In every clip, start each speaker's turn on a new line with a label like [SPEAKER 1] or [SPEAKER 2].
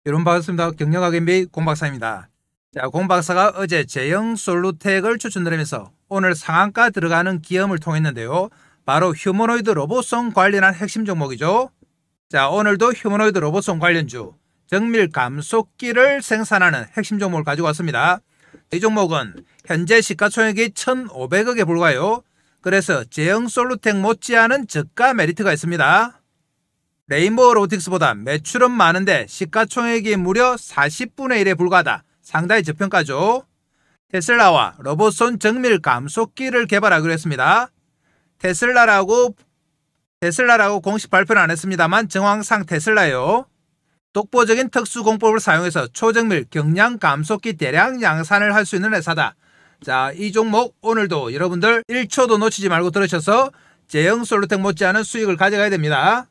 [SPEAKER 1] 여러분 반갑습니다. 경영학 MBA 공박사입니다. 자, 공박사가 어제 제형 솔루텍을 추천드리면서 오늘 상한가 들어가는 기염을 통했는데요. 바로 휴머노이드 로봇송 관련한 핵심 종목이죠. 자, 오늘도 휴머노이드 로봇송 관련주 정밀 감속기를 생산하는 핵심 종목을 가지고 왔습니다. 이 종목은 현재 시가총액이 1,500억에 불과해요. 그래서 제형 솔루텍 못지않은 저가 메리트가 있습니다. 레인보우 로보틱스보다 매출은 많은데 시가총액이 무려 40분의 1에 불과하다. 상당히 저평가죠. 테슬라와 로봇손 정밀 감속기를 개발하기로 했습니다. 테슬라라고 공식 발표는 안 했습니다만 정황상 테슬라예요. 독보적인 특수공법을 사용해서 초정밀 경량 감속기 대량 양산을 할 수 있는 회사다. 자, 이 종목 오늘도 여러분들 1초도 놓치지 말고 들으셔서 제형 솔루텍 못지않은 수익을 가져가야 됩니다.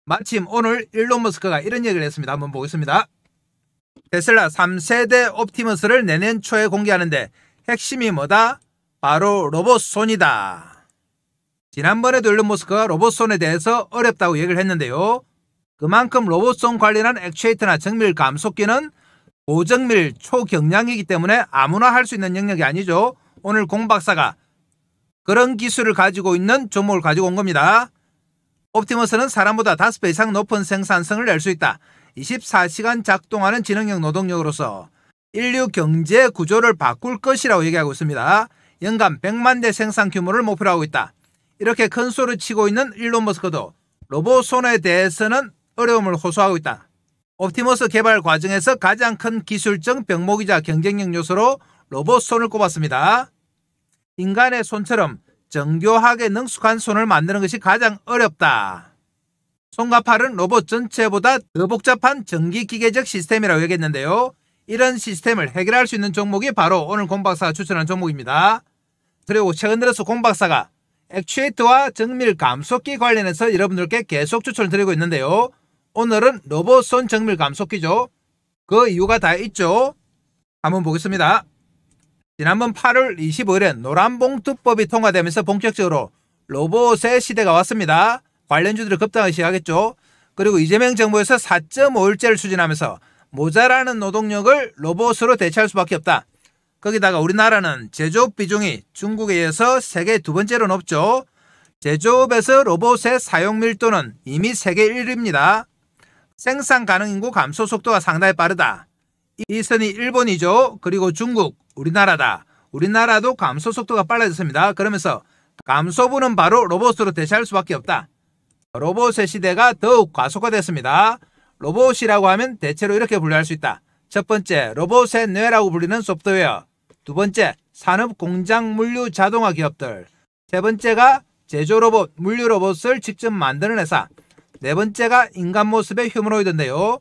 [SPEAKER 1] 마침 오늘 일론 머스크가 이런 얘기를 했습니다. 한번 보겠습니다. 테슬라 3세대 옵티머스를 내년 초에 공개하는데 핵심이 뭐다? 바로 로봇손이다. 지난번에도 일론 머스크가 로봇손에 대해서 어렵다고 얘기를 했는데요. 그만큼 로봇손 관련한 액추에이터나 정밀 감속기는 고정밀 초경량이기 때문에 아무나 할 수 있는 영역이 아니죠. 오늘 공박사가 그런 기술을 가지고 있는 종목을 가지고 온 겁니다. 옵티머스는 사람보다 5배 이상 높은 생산성을 낼 수 있다. 24시간 작동하는 지능형 노동력으로서 인류 경제 구조를 바꿀 것이라고 얘기하고 있습니다. 연간 100만 대 생산 규모를 목표로 하고 있다. 이렇게 큰 소리 치고 있는 일론 머스크도 로봇손에 대해서는 어려움을 호소하고 있다. 옵티머스 개발 과정에서 가장 큰 기술적 병목이자 경쟁력 요소로 로봇손을 꼽았습니다. 인간의 손처럼 정교하게 능숙한 손을 만드는 것이 가장 어렵다. 손과 팔은 로봇 전체보다 더 복잡한 전기기계적 시스템이라고 얘기했는데요. 이런 시스템을 해결할 수 있는 종목이 바로 오늘 공박사가 추천한 종목입니다. 그리고 최근 들어서 공박사가 액추에이터와 정밀 감속기 관련해서 여러분들께 계속 추천을 드리고 있는데요. 오늘은 로봇손 정밀 감속기죠. 그 이유가 다 있죠. 한번 보겠습니다. 지난번 8월 25일에 노란봉투법이 통과되면서 본격적으로 로봇의 시대가 왔습니다. 관련주들이 급등하기 시작했죠. 그리고 이재명 정부에서 4.5일제를 추진하면서 모자라는 노동력을 로봇으로 대체할 수밖에 없다. 거기다가 우리나라는 제조업 비중이 중국에 이어서 세계 두 번째로 높죠. 제조업에서 로봇의 사용 밀도는 이미 세계 1위입니다. 생산 가능 인구 감소 속도가 상당히 빠르다. 이 선이 일본이죠. 그리고 중국, 우리나라다. 우리나라도 감소 속도가 빨라졌습니다. 그러면서 감소부는 바로 로봇으로 대체할 수밖에 없다. 로봇의 시대가 더욱 가속화됐습니다. 로봇이라고 하면 대체로 이렇게 분류할 수 있다. 첫 번째, 로봇의 뇌라고 불리는 소프트웨어. 두 번째, 산업 공장 물류 자동화 기업들. 세 번째가 제조 로봇, 물류 로봇을 직접 만드는 회사. 네 번째가 인간 모습의 휴머노이드인데요.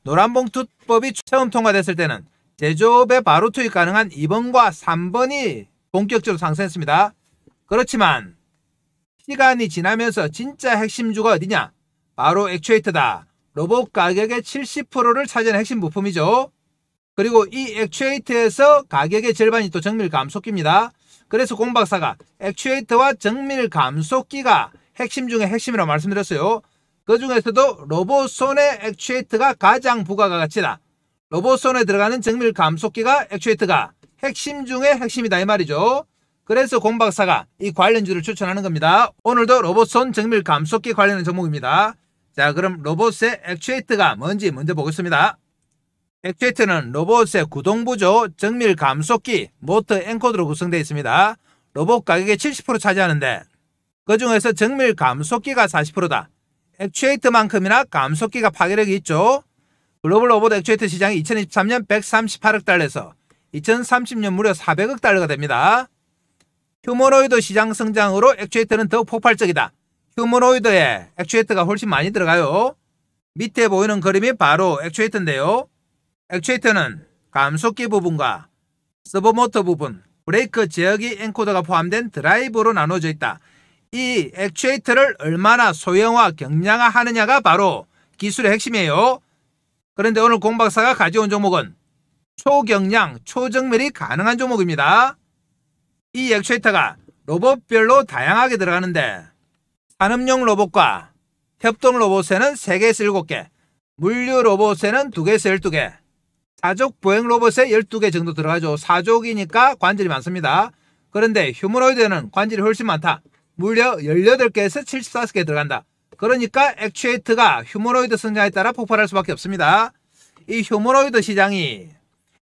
[SPEAKER 1] 노란봉투법이 처음 통과됐을 때는 제조업에 바로 투입 가능한 2번과 3번이 본격적으로 상승했습니다. 그렇지만 시간이 지나면서 진짜 핵심주가 어디냐? 바로 액추에이터다. 로봇 가격의 70%를 차지하는 핵심 부품이죠. 그리고 이 액추에이터에서 가격의 절반이 또 정밀 감속기입니다. 그래서 공박사가 액추에이터와 정밀 감속기가 핵심 중에 핵심이라고 말씀드렸어요. 그 중에서도 로봇손의 액추에이터가 가장 부가가 가치다. 로봇손에 들어가는 정밀 감속기가 액추에이터가 핵심 중에 핵심이다 이 말이죠. 그래서 공박사가 이 관련주를 추천하는 겁니다. 오늘도 로봇손 정밀 감속기 관련된 종목입니다. 자, 그럼 로봇의 액추에이터가 뭔지 먼저 보겠습니다. 액추에이터는 로봇의 구동부죠. 정밀 감속기, 모터, 엔코더로 구성되어 있습니다. 로봇 가격의 70% 차지하는데 그 중에서 정밀 감속기가 40%다. 액추에이터만큼이나 감속기가 파괴력이 있죠. 글로벌 로봇 액추에이터 시장이 2023년 138억 달러에서 2030년 무려 400억 달러가 됩니다. 휴머노이드 시장 성장으로 액추에이터는 더욱 폭발적이다. 휴머노이드에 액추에이터가 훨씬 많이 들어가요. 밑에 보이는 그림이 바로 액추에이터인데요. 액추에이터는 감속기 부분과 서버모터 부분, 브레이크 제어기 엔코더가 포함된 드라이브로 나눠져 있다. 이 액추에이터를 얼마나 소형화, 경량화 하느냐가 바로 기술의 핵심이에요. 그런데 오늘 공박사가 가져온 종목은 초경량, 초정밀이 가능한 종목입니다. 이 액추에이터가 로봇별로 다양하게 들어가는데 산업용 로봇과 협동 로봇에는 3개에서 7개, 물류 로봇에는 2개에서 12개, 사족 보행 로봇에 12개 정도 들어가죠. 사족이니까 관절이 많습니다. 그런데 휴머노이드에는 관절이 훨씬 많다. 무려 18개에서 75개 들어간다. 그러니까 액추에이터가 휴머노이드 성장에 따라 폭발할 수밖에 없습니다. 이 휴머노이드 시장이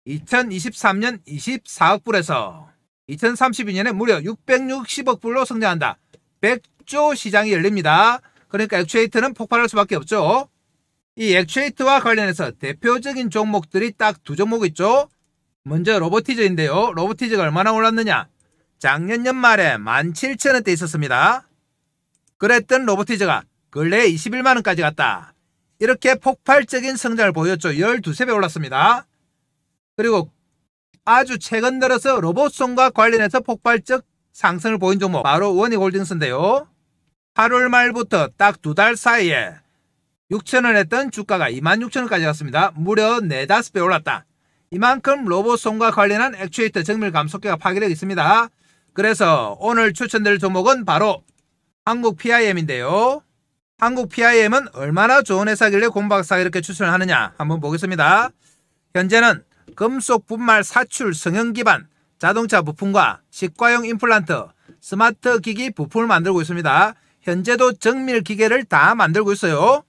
[SPEAKER 1] 2023년 24억 불에서 2032년에 무려 660억 불로 성장한다. 100조 시장이 열립니다. 그러니까 액추에이터는 폭발할 수밖에 없죠. 이 액추에이터와 관련해서 대표적인 종목들이 딱 2종목 있죠. 먼저 로보티즈인데요. 로보티즈가 얼마나 올랐느냐. 작년 연말에 17,000원대 있었습니다. 그랬던 로보티즈가 근래에 21만원까지 갔다. 이렇게 폭발적인 성장을 보였죠. 12배 올랐습니다. 그리고 아주 최근 들어서 로봇송과 관련해서 폭발적 상승을 보인 종목 바로 원익홀딩스인데요. 8월 말부터 딱 2달 사이에 6,000원 했던 주가가 26,000원까지 갔습니다. 무려 4, 5배 올랐다. 이만큼 로봇송과 관련한 액추에이터 정밀 감속기가 파괴력이 있습니다. 그래서 오늘 추천드릴 종목은 바로 한국 PIM인데요. 한국 PIM은 얼마나 좋은 회사길래 공박사가 이렇게 추천을 하느냐 한번 보겠습니다. 현재는 금속 분말 사출 성형 기반 자동차 부품과 치과용 임플란트, 스마트 기기 부품을 만들고 있습니다. 현재도 정밀 기계를 다 만들고 있어요.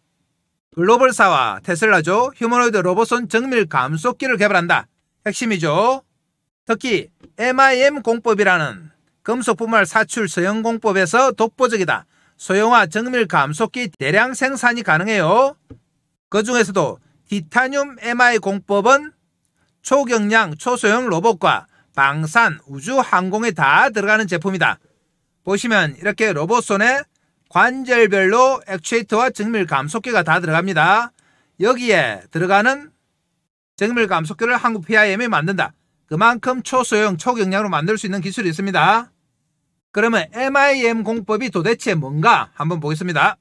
[SPEAKER 1] 글로벌사와 테슬라죠. 휴머노이드 로봇손 정밀 감속기를 개발한다. 핵심이죠. 특히 MIM 공법이라는 금속 분말 사출 소형 공법에서 독보적이다. 소형화 정밀 감속기 대량 생산이 가능해요. 그 중에서도 티타늄 MI 공법은 초경량 초소형 로봇과 방산, 우주, 항공에 다 들어가는 제품이다. 보시면 이렇게 로봇손에 관절별로 액추에이터와 정밀 감속기가 다 들어갑니다. 여기에 들어가는 정밀 감속기를 한국 PIM이 만든다. 그만큼 초소형, 초경량으로 만들 수 있는 기술이 있습니다. 그러면 MIM 공법이 도대체 뭔가 한번 보겠습니다.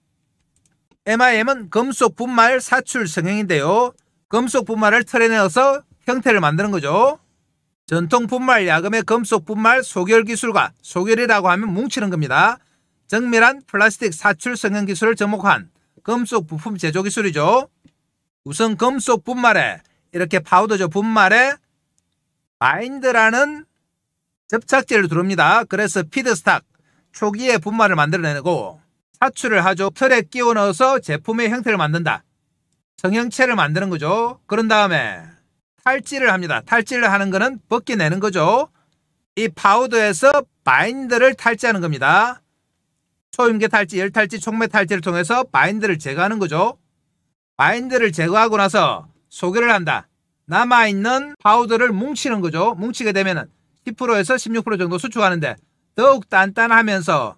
[SPEAKER 1] MIM은 금속 분말 사출 성형인데요. 금속 분말을 틀에 넣어서 형태를 만드는 거죠. 전통 분말 야금의 금속 분말 소결 기술과 소결이라고 하면 뭉치는 겁니다. 정밀한 플라스틱 사출 성형 기술을 접목한 금속 부품 제조 기술이죠. 우선 금속 분말에 이렇게 파우더죠. 분말에 바인드라는 접착제를 두릅니다. 그래서 피드스탁 초기에 분말을 만들어내고 사출을 하죠. 틀에 끼워 넣어서 제품의 형태를 만든다. 성형체를 만드는 거죠. 그런 다음에 탈지를 합니다. 탈지를 하는 거는 벗겨내는 거죠. 이 파우더에서 바인드를 탈지하는 겁니다. 초임계 탈지, 열 탈지, 촉매 탈지를 통해서 바인드를 제거하는 거죠. 바인드를 제거하고 나서 소결을 한다. 남아있는 파우더를 뭉치는 거죠. 뭉치게 되면 10%에서 16% 정도 수축하는데 더욱 단단하면서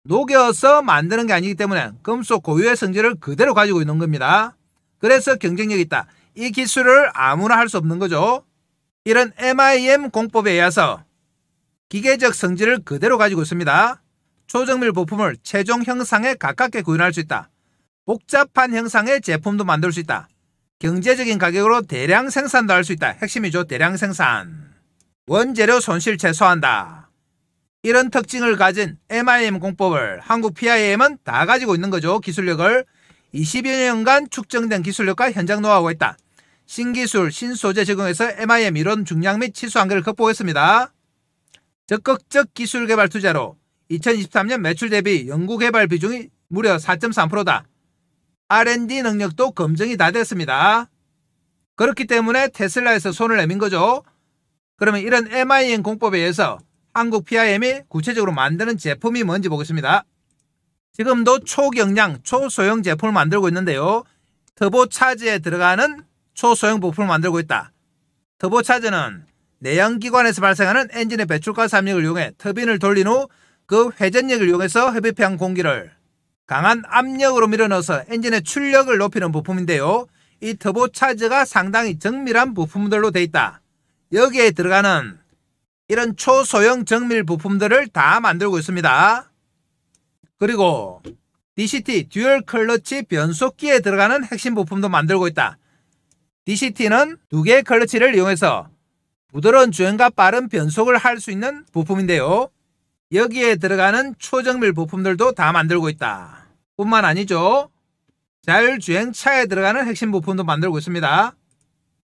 [SPEAKER 1] 녹여서 만드는 게 아니기 때문에 금속 고유의 성질을 그대로 가지고 있는 겁니다. 그래서 경쟁력이 있다. 이 기술을 아무나 할 수 없는 거죠. 이런 MIM 공법에 의해서 기계적 성질을 그대로 가지고 있습니다. 초정밀 부품을 최종 형상에 가깝게 구현할 수 있다. 복잡한 형상의 제품도 만들 수 있다. 경제적인 가격으로 대량 생산도 할 수 있다. 핵심이죠. 대량 생산. 원재료 손실 최소화한다. 이런 특징을 가진 MIM 공법을 한국 PIM은 다 가지고 있는 거죠. 기술력을 20여 년간 축적된 기술력과 현장 노하우가 있다. 신기술, 신소재 적용해서 MIM 이론 중량 및 치수 한계를 극복했습니다. 적극적 기술 개발 투자로 2023년 매출 대비 연구개발 비중이 무려 4.3%다. R&D 능력도 검증이 다 됐습니다. 그렇기 때문에 테슬라에서 손을 내민 거죠. 그러면 이런 MIM 공법에 의해서 한국 PIM이 구체적으로 만드는 제품이 뭔지 보겠습니다. 지금도 초경량, 초소형 제품을 만들고 있는데요. 터보차저에 들어가는 초소형 부품을 만들고 있다. 터보차저는 내연기관에서 발생하는 엔진의 배출가스 압력을 이용해 터빈을 돌린 후 그 회전력을 이용해서 흡입한 공기를 강한 압력으로 밀어넣어서 엔진의 출력을 높이는 부품인데요. 이 터보차저가 상당히 정밀한 부품들로 되어 있다. 여기에 들어가는 이런 초소형 정밀 부품들을 다 만들고 있습니다. 그리고 DCT 듀얼 클러치 변속기에 들어가는 핵심 부품도 만들고 있다. DCT는 2개의 클러치를 이용해서 부드러운 주행과 빠른 변속을 할 수 있는 부품인데요. 여기에 들어가는 초정밀 부품들도 다 만들고 있다. 뿐만 아니죠. 자율주행차에 들어가는 핵심 부품도 만들고 있습니다.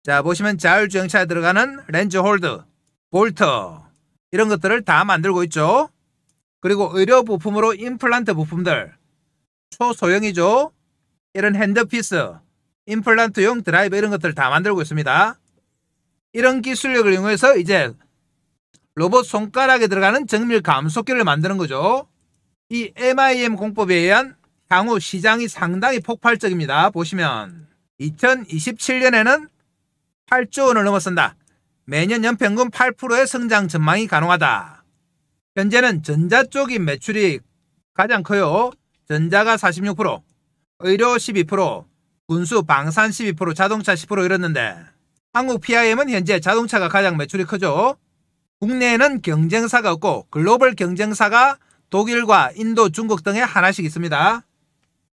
[SPEAKER 1] 자, 보시면 자율주행차에 들어가는 렌즈 홀드, 볼트 이런 것들을 다 만들고 있죠. 그리고 의료 부품으로 임플란트 부품들, 초소형이죠. 이런 핸드피스, 임플란트용 드라이버 이런 것들을 다 만들고 있습니다. 이런 기술력을 이용해서 이제 로봇 손가락에 들어가는 정밀 감속기를 만드는 거죠. 이 MIM 공법에 의한 향후 시장이 상당히 폭발적입니다. 보시면 2027년에는 8조 원을 넘어선다. 매년 연평균 8%의 성장 전망이 가능하다. 현재는 전자 쪽이 매출이 가장 커요. 전자가 46%, 의료 12%, 군수, 방산 12%, 자동차 10% 이랬는데 한국 PIM은 현재 자동차가 가장 매출이 크죠. 국내에는 경쟁사가 없고 글로벌 경쟁사가 독일과 인도, 중국 등에 하나씩 있습니다.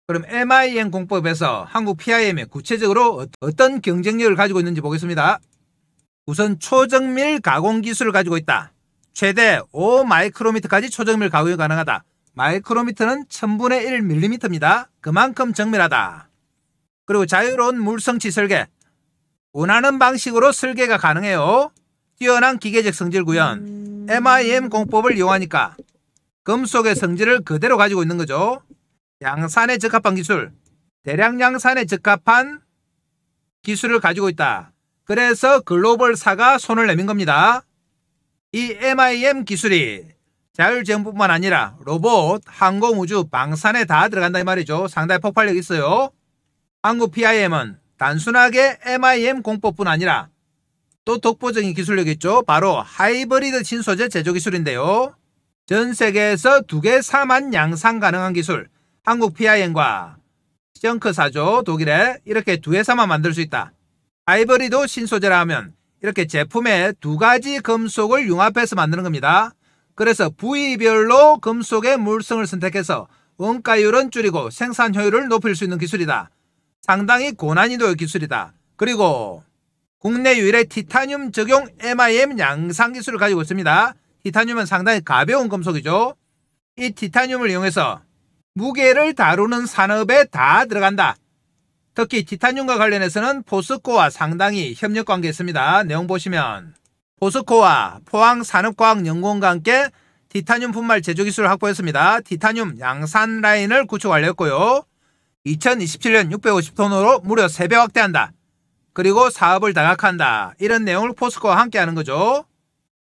[SPEAKER 1] 그럼 MIM 공법에서 한국 PIM이 구체적으로 어떤 경쟁력을 가지고 있는지 보겠습니다. 우선 초정밀 가공 기술을 가지고 있다. 최대 5마이크로미터까지 초정밀 가공이 가능하다. 마이크로미터는 1000분의 1mm입니다. 그만큼 정밀하다. 그리고 자유로운 물성치 설계. 원하는 방식으로 설계가 가능해요. 뛰어난 기계적 성질 구현. MIM 공법을 이용하니까 금속의 성질을 그대로 가지고 있는 거죠. 양산에 적합한 기술. 대량 양산에 적합한 기술을 가지고 있다. 그래서 글로벌사가 손을 내민 겁니다. 이 MIM 기술이 자율주행뿐만 아니라 로봇, 항공우주, 방산에 다 들어간다 이 말이죠. 상당히 폭발력이 있어요. 한국 PIM은 단순하게 MIM 공법뿐 아니라 또 독보적인 기술력이 있죠. 바로 하이브리드 신소재 제조 기술인데요. 전 세계에서 2개사만 양산 가능한 기술. 한국 PIM과 션크사죠. 독일에 이렇게 2회사만 만들 수 있다. 하이브리드 신소재라 하면 이렇게 제품에 2가지 금속을 융합해서 만드는 겁니다. 그래서 부위별로 금속의 물성을 선택해서 원가율은 줄이고 생산 효율을 높일 수 있는 기술이다. 상당히 고난이도의 기술이다. 그리고 국내 유일의 티타늄 적용 MIM 양산 기술을 가지고 있습니다. 티타늄은 상당히 가벼운 금속이죠. 이 티타늄을 이용해서 무게를 다루는 산업에 다 들어간다. 특히 티타늄과 관련해서는 포스코와 상당히 협력관계가 있습니다. 내용 보시면 포스코와 포항산업과학연구원과 함께 티타늄 분말 제조 기술을 확보했습니다. 티타늄 양산 라인을 구축 완료했고요. 2027년 650톤으로 무려 3배 확대한다. 그리고 사업을 다각화한다. 이런 내용을 포스코와 함께 하는 거죠.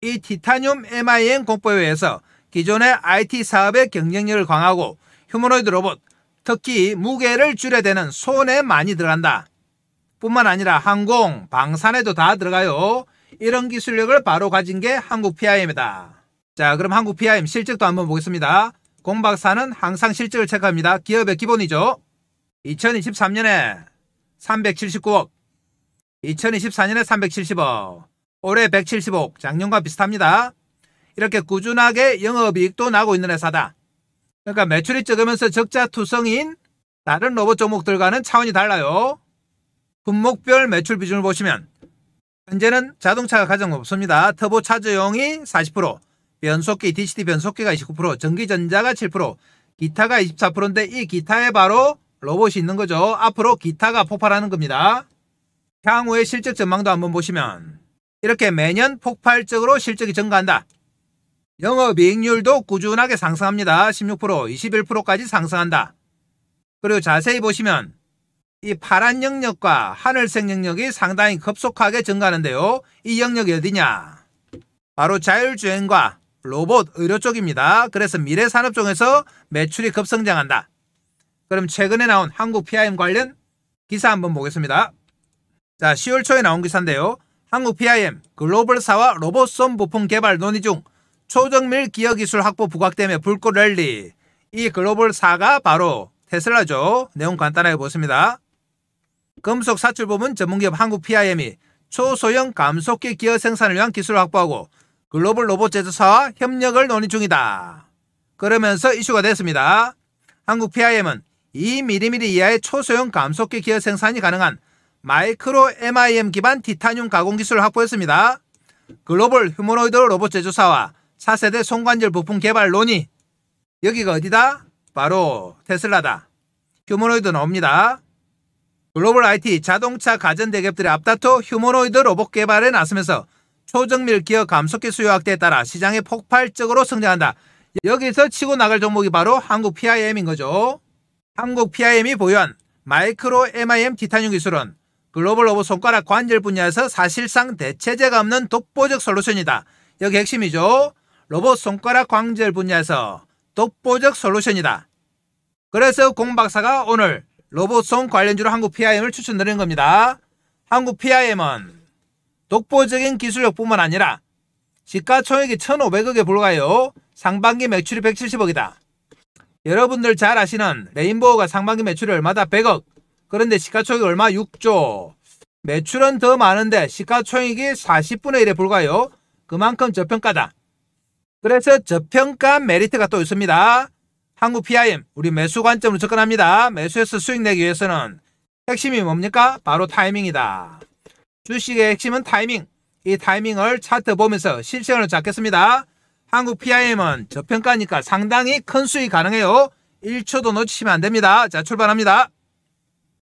[SPEAKER 1] 이 티타늄 MIM 공법에 의해서 기존의 IT 사업의 경쟁력을 강화하고 휴머노이드 로봇, 특히 무게를 줄여야 되는 손에 많이 들어간다. 뿐만 아니라 항공, 방산에도 다 들어가요. 이런 기술력을 바로 가진 게 한국 PIM이다. 자, 그럼 한국 PIM 실적도 한번 보겠습니다. 공박사는 항상 실적을 체크합니다. 기업의 기본이죠. 2023년에 379억, 2024년에 370억, 올해 170억, 작년과 비슷합니다. 이렇게 꾸준하게 영업이익도 나고 있는 회사다. 그러니까 매출이 적으면서 적자투성인 다른 로봇 종목들과는 차원이 달라요. 품목별 매출 비중을 보시면 현재는 자동차가 가장 높습니다. 터보차저용이 40%, 변속기, DCT 변속기가 29%, 전기전자가 7%, 기타가 24%인데 이 기타에 바로 로봇이 있는 거죠. 앞으로 기타가 폭발하는 겁니다. 향후의 실적 전망도 한번 보시면 이렇게 매년 폭발적으로 실적이 증가한다. 영업이익률도 꾸준하게 상승합니다. 16%, 21%까지 상승한다. 그리고 자세히 보시면 이 파란 영역과 하늘색 영역이 상당히 급속하게 증가하는데요. 이 영역이 어디냐? 바로 자율주행과 로봇, 의료 쪽입니다. 그래서 미래산업 쪽에서 매출이 급성장한다. 그럼 최근에 나온 한국 PIM 관련 기사 한번 보겠습니다. 자, 10월 초에 나온 기사인데요. 한국 PIM 글로벌사와 로봇손 부품 개발 논의 중 초정밀 기어기술 확보 부각되며 불꽃 랠리. 이 글로벌사가 바로 테슬라죠. 내용 간단하게 보습니다. 금속 사출 부문 전문기업 한국 PIM이 초소형 감속기 기어 생산을 위한 기술을 확보하고 글로벌 로봇 제조사와 협력을 논의 중이다. 그러면서 이슈가 됐습니다. 한국 PIM은 2mm 이하의 초소형 감속기 기어 생산이 가능한 마이크로 MIM 기반 티타늄 가공 기술을 확보했습니다. 글로벌 휴머노이드 로봇 제조사와 차세대 손관절 부품 개발 논의. 여기가 어디다? 바로 테슬라다. 휴머노이드 나옵니다. 글로벌 IT, 자동차, 가전대기업들의 앞다퉈 휴머노이드 로봇 개발에 나서면서 초정밀 기업 감속기 수요 확대에 따라 시장이 폭발적으로 성장한다. 여기서 치고 나갈 종목이 바로 한국 PIM인 거죠. 한국 PIM이 보유한 마이크로 MIM 티타늄 기술은 글로벌 로봇 손가락 관절 분야에서 사실상 대체제가 없는 독보적 솔루션이다. 여기 핵심이죠. 로봇 손가락 관절 분야에서 독보적 솔루션이다. 그래서 공 박사가 오늘 로봇 손 관련주로 한국 PIM을 추천드리는 겁니다. 한국 PIM은 독보적인 기술력뿐만 아니라 시가총액이 1,500억에 불과해요. 상반기 매출이 170억이다. 여러분들 잘 아시는 레인보우가 상반기 매출이 얼마다? 100억. 그런데 시가총액이 얼마? 6조. 매출은 더 많은데 시가총액이 40분의 1에 불과해요. 그만큼 저평가다. 그래서 저평가 메리트가 또 있습니다. 한국 PIM, 우리 매수 관점으로 접근합니다. 매수해서 수익 내기 위해서는 핵심이 뭡니까? 바로 타이밍이다. 주식의 핵심은 타이밍. 이 타이밍을 차트 보면서 실시간으로 잡겠습니다. 한국 PIM은 저평가니까 상당히 큰 수익 가능해요. 1초도 놓치시면 안됩니다. 자, 출발합니다.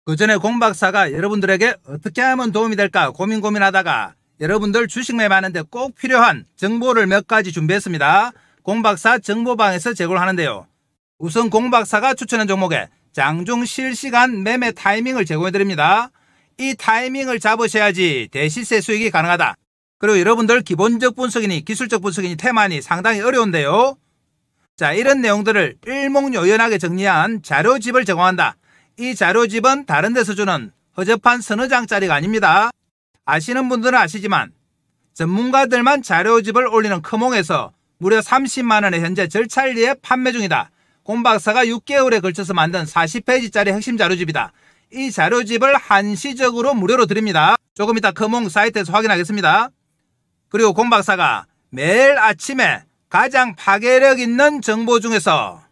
[SPEAKER 1] 그 전에 공 박사가 여러분들에게 어떻게 하면 도움이 될까 고민하다가 여러분들 주식 매매하는데 꼭 필요한 정보를 몇 가지 준비했습니다. 공 박사 정보방에서 제공을 하는데요. 우선 공 박사가 추천한 종목에 장중 실시간 매매 타이밍을 제공해드립니다. 이 타이밍을 잡으셔야지 대시세 수익이 가능하다. 그리고 여러분들 기본적 분석이니 기술적 분석이니 테마니 상당히 어려운데요. 자, 이런 내용들을 일목요연하게 정리한 자료집을 제공한다. 이 자료집은 다른 데서 주는 허접한 서너 장짜리가 아닙니다. 아시는 분들은 아시지만 전문가들만 자료집을 올리는 크몽에서 무려 30만원에 현재 절찬리에 판매 중이다. 공 박사가 6개월에 걸쳐서 만든 40페이지짜리 핵심 자료집이다. 이 자료집을 한시적으로 무료로 드립니다. 조금 이따 크몽 사이트에서 확인하겠습니다. 그리고 공 박사가 매일 아침에 가장 파괴력 있는 정보 중에서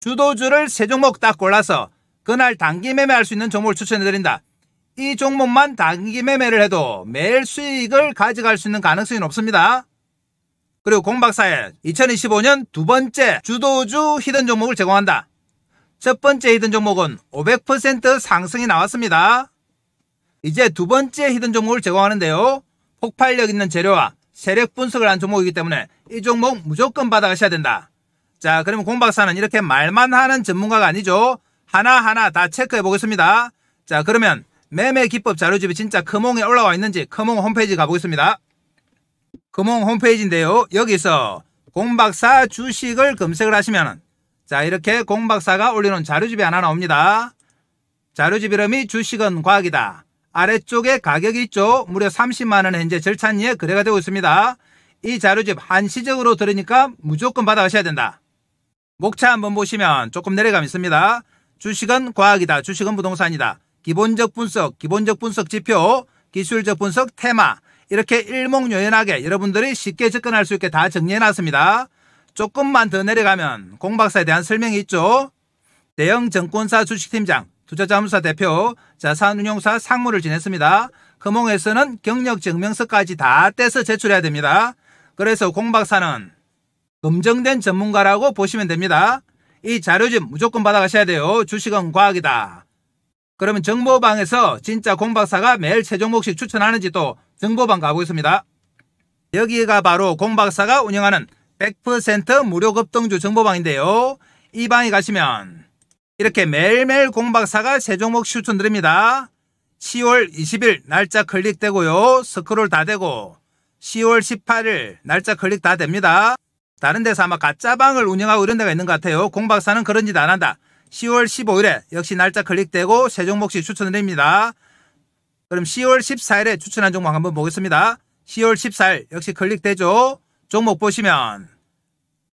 [SPEAKER 1] 주도주를 3종목 딱 골라서 그날 단기 매매할 수 있는 종목을 추천해드린다. 이 종목만 단기 매매를 해도 매일 수익을 가져갈 수 있는 가능성이 높습니다. 그리고 공 박사의 2025년 두 번째 주도주 히든 종목을 제공한다. 첫 번째 히든 종목은 500% 상승이 나왔습니다. 이제 두 번째 히든 종목을 제공하는데요. 폭발력 있는 재료와 세력 분석을 한 종목이기 때문에 이 종목 무조건 받아가셔야 된다. 자, 그러면 공 박사는 이렇게 말만 하는 전문가가 아니죠. 하나하나 다 체크해 보겠습니다. 자, 그러면 매매 기법 자료집이 진짜 크몽에 올라와 있는지 크몽 홈페이지 가보겠습니다. 크몽 홈페이지인데요. 여기서 공 박사 주식을 검색을 하시면 자, 이렇게 공 박사가 올려놓은 자료집이 하나 나옵니다. 자료집 이름이 주식은 과학이다. 아래쪽에 가격이 있죠. 무려 30만원에 현재 절찬리에 거래가 되고 있습니다. 이 자료집 한시적으로 들으니까 무조건 받아가셔야 된다. 목차 한번 보시면 조금 내려감 있습니다. 주식은 과학이다. 주식은 부동산이다. 기본적 분석 지표, 기술적 분석 테마, 이렇게 일목요연하게 여러분들이 쉽게 접근할 수 있게 다 정리해놨습니다. 조금만 더 내려가면 공 박사에 대한 설명이 있죠. 대형 증권사 주식팀장, 투자자문사 대표, 자산운용사 상무를 지냈습니다. 크몽에서는 경력증명서까지 다 떼서 제출해야 됩니다. 그래서 공 박사는 검증된 전문가라고 보시면 됩니다. 이 자료집 무조건 받아가셔야 돼요. 주식은 과학이다. 그러면 정보방에서 진짜 공 박사가 매일 세 종목씩 추천하는지 또 정보방 가보겠습니다. 여기가 바로 공 박사가 운영하는 100% 무료 급등주 정보방인데요. 이 방에 가시면 이렇게 매일매일 공 박사가 세 종목씩 추천드립니다. 10월 20일 날짜 클릭되고요. 스크롤 다 되고 10월 18일 날짜 클릭 다 됩니다. 다른 데서 아마 가짜방을 운영하고 이런 데가 있는 것 같아요. 공 박사는 그런 짓 안 한다. 10월 15일에 역시 날짜 클릭되고 세 종목씩 추천드립니다. 그럼 10월 14일에 추천한 종목 한번 보겠습니다. 10월 14일 역시 클릭되죠. 종목 보시면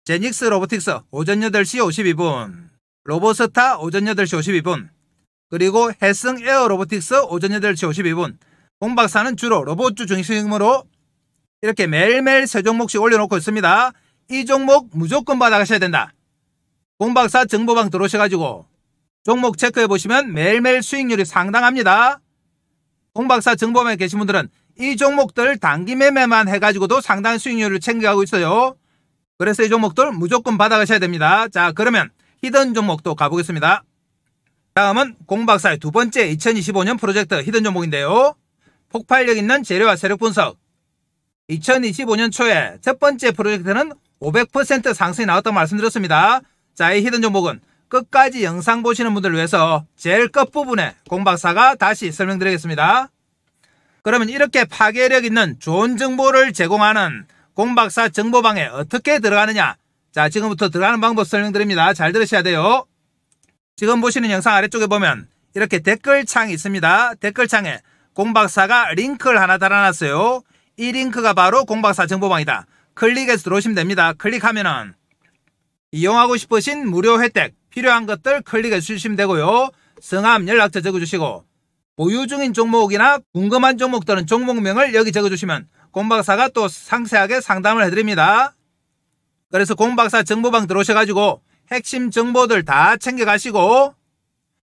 [SPEAKER 1] 제닉스 로보틱스 오전 8시 52분, 로보스타 오전 8시 52분, 그리고 해승 에어 로보틱스 오전 8시 52분. 공 박사는 주로 로봇주 중심으로 이렇게 매일매일 세 종목씩 올려놓고 있습니다. 이 종목 무조건 받아가셔야 된다. 공 박사 정보방 들어오셔가지고 종목 체크해보시면 매일매일 수익률이 상당합니다. 공 박사 정보방에 계신 분들은 이 종목들 단기 매매만 해가지고도 상당한 수익률을 챙겨가고 있어요. 그래서 이 종목들 무조건 받아가셔야 됩니다. 자, 그러면 히든 종목도 가보겠습니다. 다음은 공박사의 두 번째 2025년 프로젝트 히든 종목인데요. 폭발력 있는 재료와 세력 분석. 2025년 초에 첫 번째 프로젝트는 500% 상승이 나왔다고 말씀드렸습니다. 자, 이 히든 종목은 끝까지 영상 보시는 분들을 위해서 제일 끝부분에 공박사가 다시 설명드리겠습니다. 그러면 이렇게 파괴력 있는 좋은 정보를 제공하는 공박사 정보방에 어떻게 들어가느냐. 자, 지금부터 들어가는 방법 설명드립니다. 잘 들으셔야 돼요. 지금 보시는 영상 아래쪽에 보면 이렇게 댓글창이 있습니다. 댓글창에 공박사가 링크를 하나 달아놨어요. 이 링크가 바로 공박사 정보방이다. 클릭해서 들어오시면 됩니다. 클릭하면은 이용하고 싶으신 무료 혜택, 필요한 것들 클릭해 주시면 되고요. 성함, 연락처 적어주시고 보유 중인 종목이나 궁금한 종목들은 종목명을 여기 적어주시면 공박사가 또 상세하게 상담을 해드립니다. 그래서 공박사 정보방 들어오셔가지고 핵심 정보들 다 챙겨가시고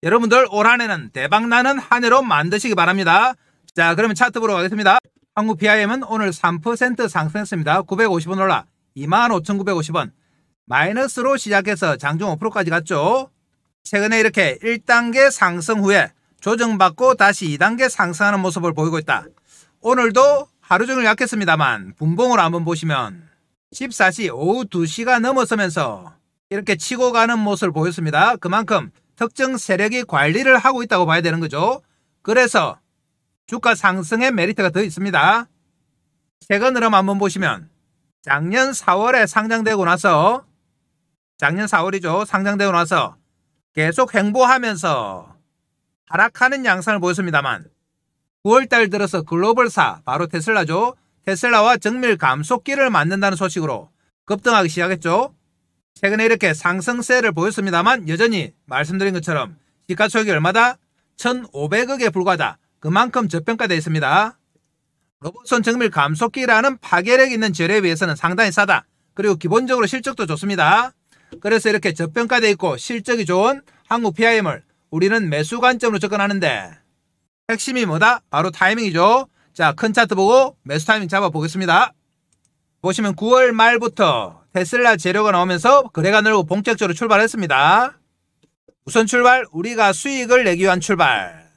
[SPEAKER 1] 여러분들 올 한해는 대박나는 한 해로 만드시기 바랍니다. 자, 그러면 차트 보러 가겠습니다. 한국 PIM은 오늘 3% 상승했습니다. 950원 올라 25,950원. 마이너스로 시작해서 장중 5%까지 갔죠. 최근에 이렇게 1단계 상승 후에 조정받고 다시 2단계 상승하는 모습을 보이고 있다. 오늘도 하루 종일 약했습니다만 분봉을 한번 보시면 14시 오후 2시가 넘어서면서 이렇게 치고 가는 모습을 보였습니다. 그만큼 특정 세력이 관리를 하고 있다고 봐야 되는 거죠. 그래서 주가 상승의 메리트가 더 있습니다. 최근 흐름 한번 보시면 작년 4월에 상장되고 나서 작년 4월이죠. 상장되고 나서 계속 횡보하면서 하락하는 양상을 보였습니다만 9월달 들어서 글로벌사 바로 테슬라죠. 테슬라와 정밀 감속기를 만든다는 소식으로 급등하기 시작했죠. 최근에 이렇게 상승세를 보였습니다만 여전히 말씀드린 것처럼 시가총액이 얼마다? 1,500억에 불과하다. 그만큼 저평가되어 있습니다. 로봇손 정밀 감속기라는 파괴력 있는 재료에 비해서는 상당히 싸다. 그리고 기본적으로 실적도 좋습니다. 그래서 이렇게 저평가되어 있고 실적이 좋은 한국 PIM을 우리는 매수 관점으로 접근하는데 핵심이 뭐다? 바로 타이밍이죠. 자, 큰 차트 보고 매수 타이밍 잡아보겠습니다. 보시면 9월 말부터 테슬라 재료가 나오면서 거래가 늘고 본격적으로 출발했습니다. 우선 출발, 우리가 수익을 내기 위한 출발.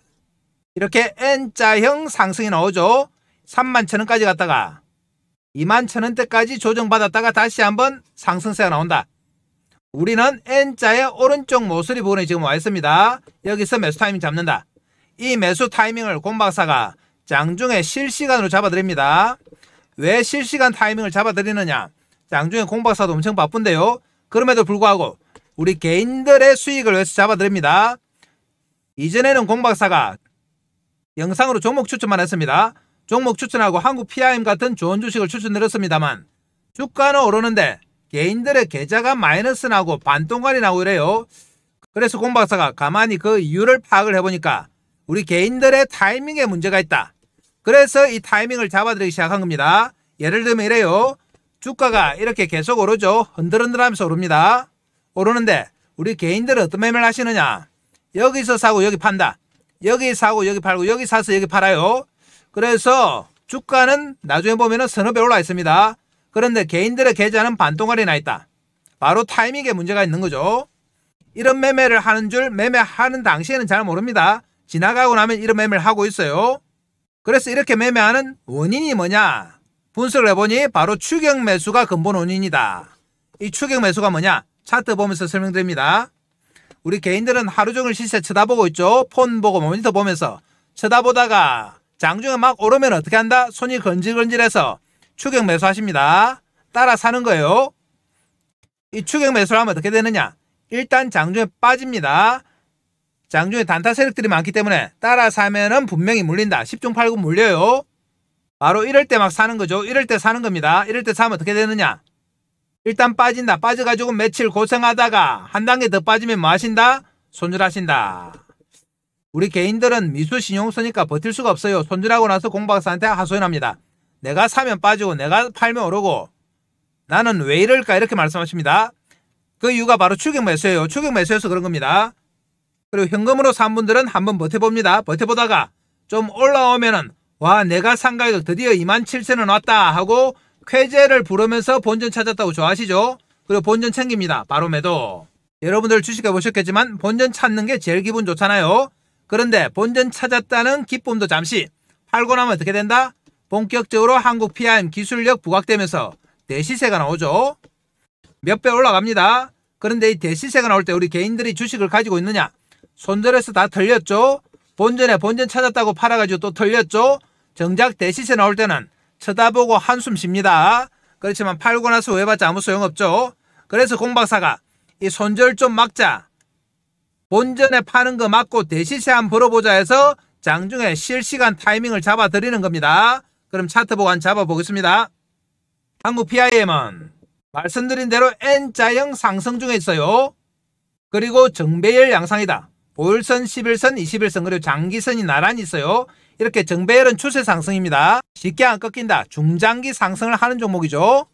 [SPEAKER 1] 이렇게 N자형 상승이 나오죠. 31,000원까지 갔다가 21,000원대까지 조정받았다가 다시 한번 상승세가 나온다. 우리는 N자의 오른쪽 모서리 부분에 지금 와 있습니다. 여기서 매수 타이밍 잡는다. 이 매수 타이밍을 공박사가 장중에 실시간으로 잡아드립니다. 왜 실시간 타이밍을 잡아드리느냐? 장중에 공박사도 엄청 바쁜데요. 그럼에도 불구하고 우리 개인들의 수익을 위해서 잡아드립니다. 이전에는 공박사가 영상으로 종목 추천만 했습니다. 종목 추천하고 한국 PIM 같은 좋은 주식을 추천드렸습니다만 주가는 오르는데 개인들의 계좌가 마이너스 나고 반동관이 나고 이래요. 그래서 공박사가 가만히 그 이유를 파악을 해보니까 우리 개인들의 타이밍에 문제가 있다. 그래서 이 타이밍을 잡아드리기 시작한 겁니다. 예를 들면 이래요. 주가가 이렇게 계속 오르죠. 흔들흔들하면서 오릅니다. 오르는데 우리 개인들은 어떤 매매를 하시느냐? 여기서 사고 여기 판다. 여기 사고 여기 팔고 여기 사서 여기 팔아요. 그래서 주가는 나중에 보면은 서너 배 올라 있습니다. 그런데 개인들의 계좌는 반동아리 나 있다. 바로 타이밍에 문제가 있는 거죠. 이런 매매를 하는 줄 매매하는 당시에는 잘 모릅니다. 지나가고 나면 이런 매매를 하고 있어요. 그래서 이렇게 매매하는 원인이 뭐냐? 분석을 해보니 바로 추격 매수가 근본 원인이다. 이 추격 매수가 뭐냐? 차트 보면서 설명드립니다. 우리 개인들은 하루 종일 시세 쳐다보고 있죠. 폰 보고 모니터 보면서 쳐다보다가 장중에 막 오르면 어떻게 한다? 손이 건질건질해서 추격 매수하십니다. 따라 사는 거예요. 이 추격 매수를 하면 어떻게 되느냐? 일단 장중에 빠집니다. 장중에 단타 세력들이 많기 때문에 따라 사면은 분명히 물린다. 10중 8구 물려요. 바로 이럴 때 막 사는 거죠. 이럴 때 사는 겁니다. 이럴 때 사면 어떻게 되느냐? 일단 빠진다. 빠져가지고 며칠 고생하다가 한 단계 더 빠지면 뭐 하신다? 손절하신다. 우리 개인들은 미수 신용 쓰니까 버틸 수가 없어요. 손절하고 나서 공박사한테 하소연합니다. 내가 사면 빠지고 내가 팔면 오르고 나는 왜 이럴까? 이렇게 말씀하십니다. 그 이유가 바로 추격 매수예요. 추격 매수해서 그런 겁니다. 그리고 현금으로 산 분들은 한번 버텨봅니다. 버텨보다가 좀 올라오면은 와, 내가 산 가격 드디어 27,000원 왔다 하고 쾌재를 부르면서 본전 찾았다고 좋아하시죠? 그리고 본전 챙깁니다. 바로 매도. 여러분들 주식해 보셨겠지만 본전 찾는 게 제일 기분 좋잖아요. 그런데 본전 찾았다는 기쁨도 잠시 팔고 나면 어떻게 된다? 본격적으로 한국 PIM 기술력 부각되면서 대시세가 나오죠. 몇 배 올라갑니다. 그런데 이 대시세가 나올 때 우리 개인들이 주식을 가지고 있느냐? 손절해서 다 털렸죠. 본전에 본전 찾았다고 팔아가지고 또 털렸죠. 정작 대시세 나올 때는 쳐다보고 한숨 쉽니다. 그렇지만 팔고 나서 후회받자 아무 소용없죠. 그래서 공박사가 이 손절 좀 막자, 본전에 파는 거 막고 대시세 한번 벌어보자 해서 장중에 실시간 타이밍을 잡아드리는 겁니다. 그럼 차트 보고 잡아보겠습니다. 한국 PIM은 말씀드린 대로 N자형 상승 중에 있어요. 그리고 정배열 양상이다. 5일선, 11선, 21선 그리고 장기선이 나란히 있어요. 이렇게 정배열은 추세 상승입니다. 쉽게 안 꺾인다. 중장기 상승을 하는 종목이죠.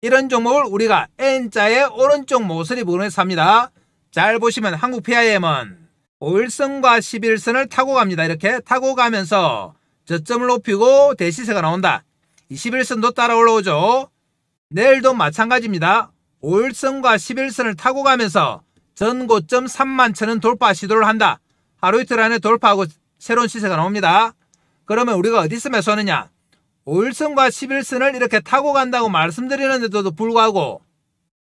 [SPEAKER 1] 이런 종목을 우리가 N자의 오른쪽 모서리 부분에서 삽니다. 잘 보시면 한국 PIM은 5일선과 11선을 타고 갑니다. 이렇게 타고 가면서 저점을 높이고 대시세가 나온다. 21선도 따라 올라오죠. 내일도 마찬가지입니다. 5일선과 11선을 타고 가면서 전고점 31,000원 돌파 시도를 한다. 하루 이틀 안에 돌파하고 새로운 시세가 나옵니다. 그러면 우리가 어디서 매수하느냐? 5일선과 11선을 이렇게 타고 간다고 말씀드리는데도 불구하고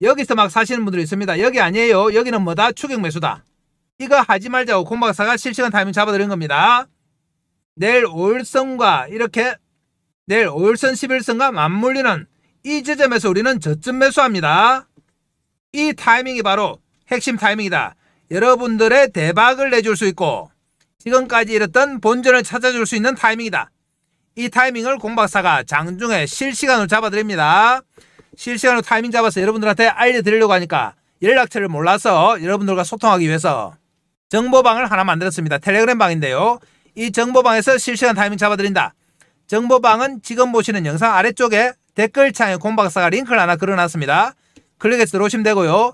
[SPEAKER 1] 여기서 막 사시는 분들이 있습니다. 여기 아니에요. 여기는 뭐다? 추격 매수다. 이거 하지 말자고 공박사가 실시간 타이밍 잡아드린 겁니다. 내일 5일선과 이렇게 내일 5일선 11선과 맞물리는 이 지점에서 우리는 저점 매수합니다. 이 타이밍이 바로 핵심 타이밍이다. 여러분들의 대박을 내줄 수 있고 지금까지 이랬던 본전을 찾아줄 수 있는 타이밍이다. 이 타이밍을 공박사가 장중에 실시간으로 잡아드립니다. 실시간으로 타이밍 잡아서 여러분들한테 알려드리려고 하니까 연락처를 몰라서 여러분들과 소통하기 위해서 정보방을 하나 만들었습니다. 텔레그램 방인데요. 이 정보방에서 실시간 타이밍 잡아드린다. 정보방은 지금 보시는 영상 아래쪽에 댓글창에 공박사가 링크를 하나 걸어놨습니다. 클릭해서 들어오시면 되고요.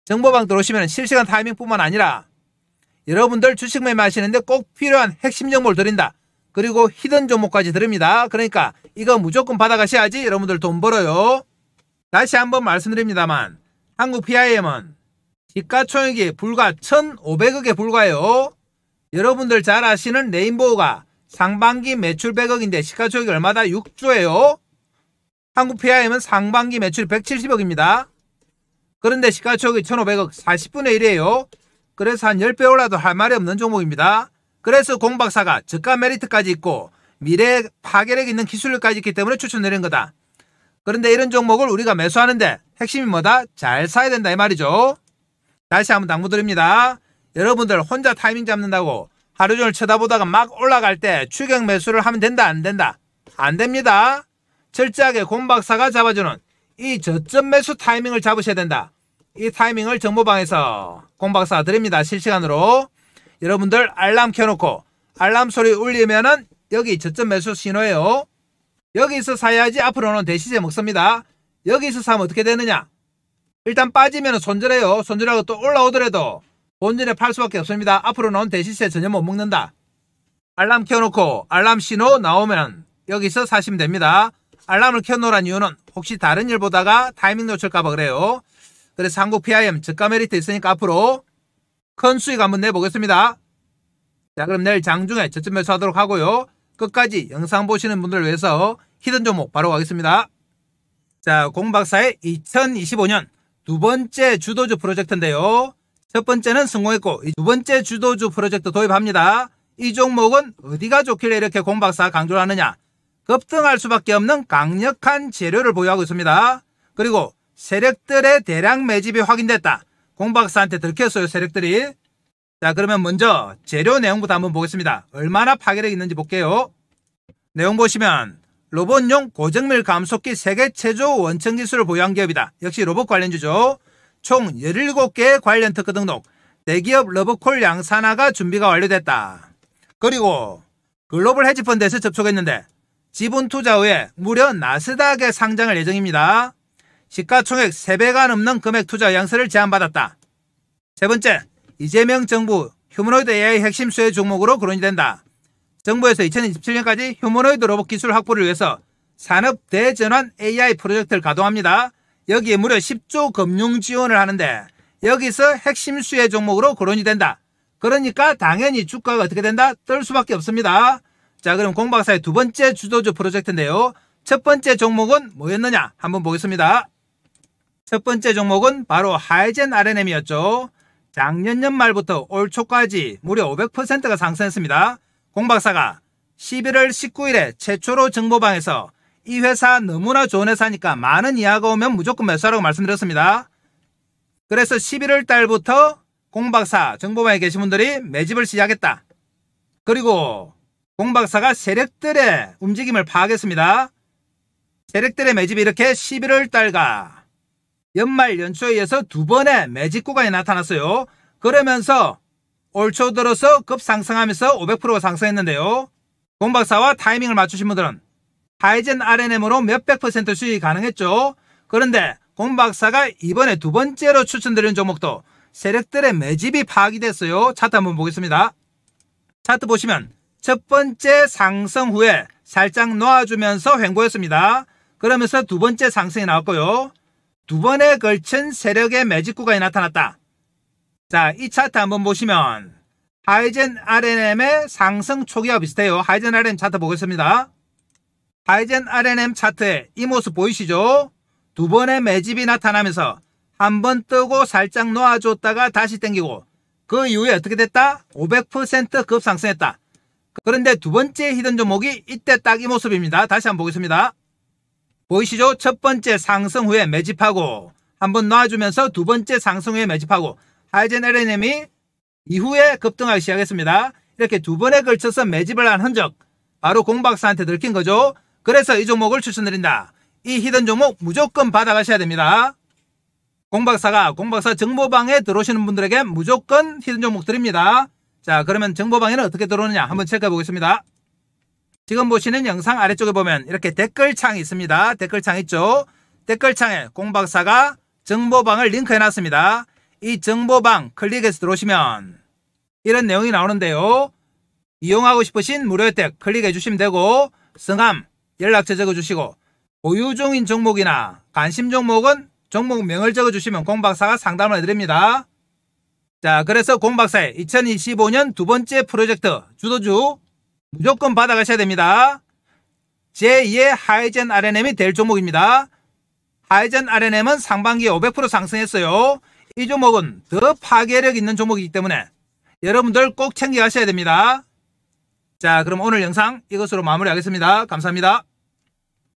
[SPEAKER 1] 정보방 들어오시면 실시간 타이밍뿐만 아니라 여러분들 주식 매매하시는데 꼭 필요한 핵심 정보를 드린다. 그리고 히든 종목까지 드립니다. 그러니까 이거 무조건 받아가셔야지 여러분들 돈 벌어요. 다시 한번 말씀드립니다만 한국 PIM은 시가총액이 불과 1,500억에 불과해요. 여러분들 잘 아시는 레인보우가 상반기 매출 100억인데 시가총액이 얼마다? 6조예요. 한국 PIM은 상반기 매출 170억입니다. 그런데 시가총액이 1,500억 40분의 1이에요. 그래서 한 10배 올라도 할 말이 없는 종목입니다. 그래서 공박사가 저가 메리트까지 있고 미래 파괴력 있는 기술력까지 있기 때문에 추천드리는 거다. 그런데 이런 종목을 우리가 매수하는데 핵심이 뭐다? 잘 사야 된다 이 말이죠. 다시 한번 당부드립니다. 여러분들 혼자 타이밍 잡는다고 하루 종일 쳐다보다가 막 올라갈 때 추격 매수를 하면 된다 안 된다? 안 됩니다. 철저하게 공박사가 잡아주는 이 저점 매수 타이밍을 잡으셔야 된다. 이 타이밍을 정보방에서 공박사가 드립니다. 실시간으로. 여러분들 알람 켜놓고 알람 소리 울리면은 여기 저점 매수 신호예요. 여기서 사야지 앞으로는 대시세 먹습니다. 여기서 사면 어떻게 되느냐? 일단 빠지면 손절해요. 손절하고 또 올라오더라도 본전에 팔 수밖에 없습니다. 앞으로는 대시세 전혀 못 먹는다. 알람 켜놓고 알람 신호 나오면 여기서 사시면 됩니다. 알람을 켜놓으란 이유는 혹시 다른 일 보다가 타이밍 놓칠까봐 그래요. 그래서 한국 PIM 저가 메리트 있으니까 앞으로 큰 수익 한번 내보겠습니다. 자, 그럼 내일 장중에 저점 매수하도록 하고요. 끝까지 영상 보시는 분들을 위해서 히든 종목 바로 가겠습니다. 자, 공박사의 2025년 두 번째 주도주 프로젝트인데요. 첫 번째는 성공했고 두 번째 주도주 프로젝트 도입합니다. 이 종목은 어디가 좋길래 이렇게 공박사가 강조를 하느냐? 급등할 수밖에 없는 강력한 재료를 보유하고 있습니다. 그리고 세력들의 대량 매집이 확인됐다. 공박사한테 들켰어요, 세력들이. 자, 그러면 먼저 재료 내용부터 한번 보겠습니다. 얼마나 파괴력이 있는지 볼게요. 내용 보시면 로봇용 고정밀 감속기 세계 최초 원천 기술을 보유한 기업이다. 역시 로봇 관련주죠. 총 17개의 관련 특허 등록, 대기업 러브콜 양산화가 준비가 완료됐다. 그리고 글로벌 헤지펀드에서 접촉했는데 지분 투자 후에 무려 나스닥에 상장할 예정입니다. 시가총액 3배가 넘는 금액 투자 양서를 제안받았다. 세 번째, 이재명 정부 휴머노이드 AI 핵심 수혜 종목으로 거론이 된다. 정부에서 2027년까지 휴머노이드 로봇 기술 확보를 위해서 산업 대전환 AI 프로젝트를 가동합니다. 여기에 무려 10조 금융 지원을 하는데 여기서 핵심 수혜 종목으로 거론이 된다. 그러니까 당연히 주가가 어떻게 된다? 뜰 수밖에 없습니다. 자, 그럼 공박사의 두 번째 주도주 프로젝트인데요. 첫 번째 종목은 뭐였느냐? 한번 보겠습니다. 첫 번째 종목은 바로 하이젠 RNM이었죠. 작년 연말부터 올 초까지 무려 500%가 상승했습니다. 공박사가 11월 19일에 최초로 정보방에서 이 회사 너무나 좋은 회사니까 만원 이하가 오면 무조건 매수하라고 말씀드렸습니다. 그래서 11월 달부터 공박사 정보방에 계신 분들이 매집을 시작했다. 그리고 공박사가 세력들의 움직임을 파악했습니다. 세력들의 매집이 이렇게 11월 달과 연말 연초에 이어서 두 번의 매집 구간이 나타났어요. 그러면서 올 초 들어서 급상승하면서 500%가 상승했는데요. 공박사와 타이밍을 맞추신 분들은 하이젠 RNM으로 몇백 % 수익이 가능했죠. 그런데 공박사가 이번에 두 번째로 추천드리는 종목도 세력들의 매집이 파악이 됐어요. 차트 한번 보겠습니다. 차트 보시면 첫 번째 상승 후에 살짝 놓아주면서 횡보했습니다. 그러면서 두 번째 상승이 나왔고요. 두 번에 걸친 세력의 매집 구간이 나타났다. 자, 이 차트 한번 보시면 하이젠 RNM의 상승 초기와 비슷해요. 하이젠 RNM 차트 보겠습니다. 하이젠 RNM 차트에 이 모습 보이시죠? 두 번의 매집이 나타나면서 한 번 뜨고 살짝 놓아줬다가 다시 땡기고 그 이후에 어떻게 됐다? 500% 급상승했다. 그런데 두 번째 히든 종목이 이때 딱 이 모습입니다. 다시 한번 보겠습니다. 보이시죠? 첫 번째 상승 후에 매집하고 한번 놔주면서 두 번째 상승 후에 매집하고 하이젠 RNM이 이후에 급등하기 시작했습니다. 이렇게 두 번에 걸쳐서 매집을 한 흔적, 바로 공박사한테 들킨 거죠. 그래서 이 종목을 추천드린다. 이 히든 종목 무조건 받아가셔야 됩니다. 공박사 정보방에 들어오시는 분들에게 무조건 히든 종목 드립니다. 자, 그러면 정보방에는 어떻게 들어오느냐 한번 체크해 보겠습니다. 지금 보시는 영상 아래쪽에 보면 이렇게 댓글창이 있습니다. 댓글창 있죠? 댓글창에 공박사가 정보방을 링크해 놨습니다. 이 정보방 클릭해서 들어오시면 이런 내용이 나오는데요. 이용하고 싶으신 무료 혜택 클릭해 주시면 되고, 성함, 연락처 적어주시고, 보유 중인 종목이나 관심 종목은 종목명을 적어주시면 공박사가 상담을 해드립니다. 자, 그래서 공박사의 2025년 두 번째 프로젝트 주도주 무조건 받아가셔야 됩니다. 제2의 하이젠 RNM이 될 종목입니다. 하이젠 RNM은 상반기에 500% 상승했어요. 이 종목은 더 파괴력 있는 종목이기 때문에 여러분들 꼭 챙겨 가셔야 됩니다. 자, 그럼 오늘 영상 이것으로 마무리하겠습니다. 감사합니다.